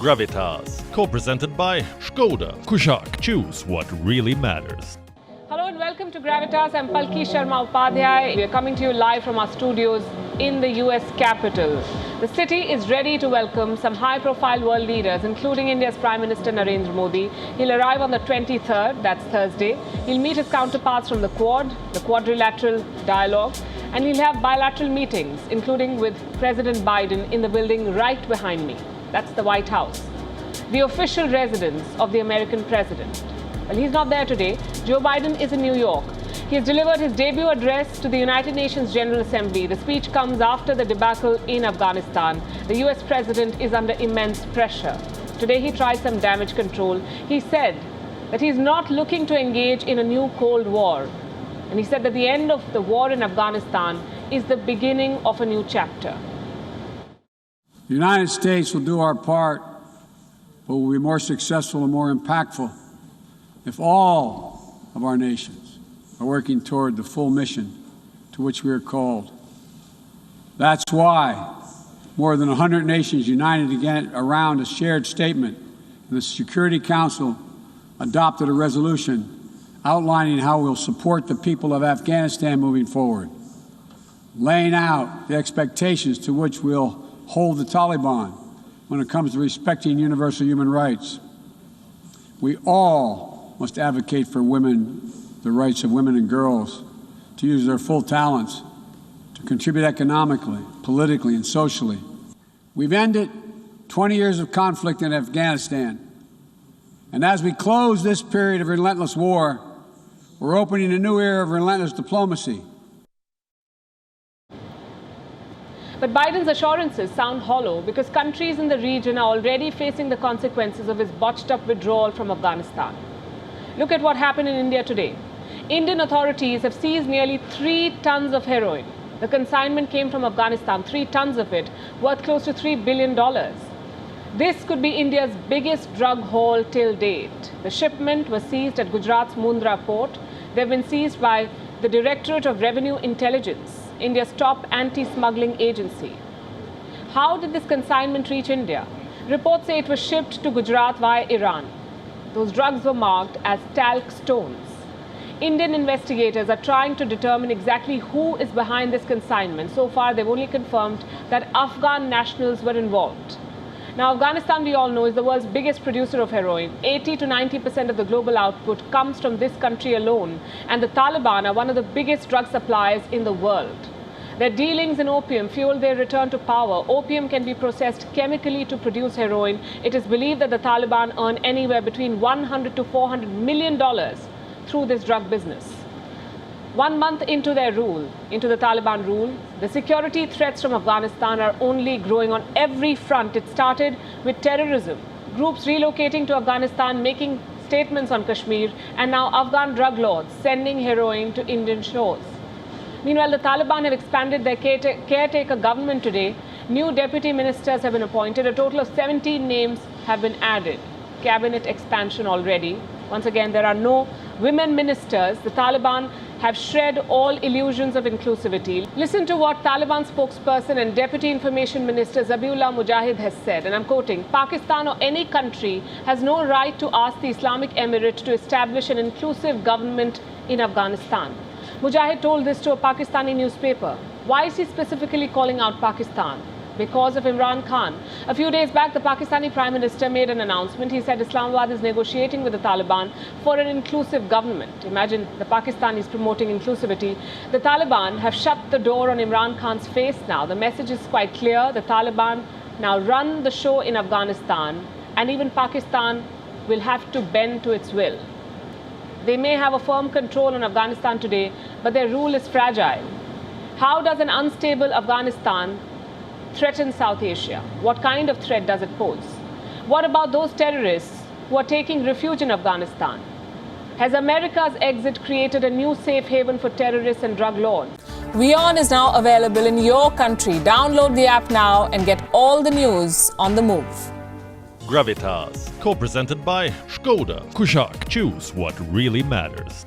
Gravitas, co-presented by Skoda. Kushaq, choose what really matters. Hello and welcome to Gravitas. I'm Palki Sharma Upadhyay. We are coming to you live from our studios in the US Capitol. The city is ready to welcome some high-profile world leaders, including India's Prime Minister Narendra Modi. He'll arrive on the 23rd, that's Thursday. He'll meet his counterparts from the Quad, the Quadrilateral Dialogue, and he'll have bilateral meetings, including with President Biden in the building right behind me. That's the White House, the official residence of the American president. Well, he's not there today. Joe Biden is in New York. He has delivered his debut address to the United Nations General Assembly. The speech comes after the debacle in Afghanistan. The US president is under immense pressure. Today he tried some damage control. He said that he's not looking to engage in a new Cold War. And he said that the end of the war in Afghanistan is the beginning of a new chapter. The United States will do our part, but will be more successful and more impactful if all of our nations are working toward the full mission to which we are called. That's why more than 100 nations united again around a shared statement, and the Security Council adopted a resolution outlining how we'll support the people of Afghanistan moving forward, laying out the expectations to which we'll hold the Taliban when it comes to respecting universal human rights. We all must advocate for women, the rights of women and girls to use their full talents, to contribute economically, politically, and socially. We've ended 20 years of conflict in Afghanistan. And as we close this period of relentless war, we're opening a new era of relentless diplomacy. But Biden's assurances sound hollow because countries in the region are already facing the consequences of his botched-up withdrawal from Afghanistan. Look at what happened in India today. Indian authorities have seized nearly 3 tons of heroin. The consignment came from Afghanistan, 3 tons of it, worth close to $3 billion. This could be India's biggest drug haul till date. The shipment was seized at Gujarat's Mundra port. They've been seized by the Directorate of Revenue Intelligence, India's top anti-smuggling agency. How did this consignment reach India? Reports say it was shipped to Gujarat via Iran. Those drugs were marked as talc stones. Indian investigators are trying to determine exactly who is behind this consignment. So far, they've only confirmed that Afghan nationals were involved. Now, Afghanistan, we all know, is the world's biggest producer of heroin. 80 to 90% of the global output comes from this country alone. And the Taliban are one of the biggest drug suppliers in the world. Their dealings in opium fuel their return to power. Opium can be processed chemically to produce heroin. It is believed that the Taliban earn anywhere between $100 to $400 million through this drug business. 1 month into their rule, into the Taliban rule, the security threats from Afghanistan are only growing on every front. It started with terrorism, groups relocating to Afghanistan, making statements on Kashmir, and now Afghan drug lords sending heroin to Indian shores. Meanwhile, the Taliban have expanded their caretaker government today. New deputy ministers have been appointed. A total of 17 names have been added. Cabinet expansion already. Once again, there are no women ministers. The Taliban have shred all illusions of inclusivity. Listen to what Taliban spokesperson and Deputy Information Minister Zabiullah Mujahid has said, and I'm quoting, "Pakistan or any country has no right to ask the Islamic Emirate to establish an inclusive government in Afghanistan." Mujahid told this to a Pakistani newspaper. Why is he specifically calling out Pakistan? Because of Imran Khan. A few days back, the Pakistani Prime Minister made an announcement. He said Islamabad is negotiating with the Taliban for an inclusive government. Imagine the Pakistanis promoting inclusivity. The Taliban have shut the door on Imran Khan's face now. The message is quite clear. The Taliban now run the show in Afghanistan, and even Pakistan will have to bend to its will. They may have a firm control on Afghanistan today, but their rule is fragile. How does an unstable Afghanistan threaten South Asia? What kind of threat does it pose? What about those terrorists who are taking refuge in Afghanistan? Has America's exit created a new safe haven for terrorists and drug lords? WION is now available in your country. Download the app now and get all the news on the move. Gravitas, co-presented by Skoda. Kushaq, choose what really matters.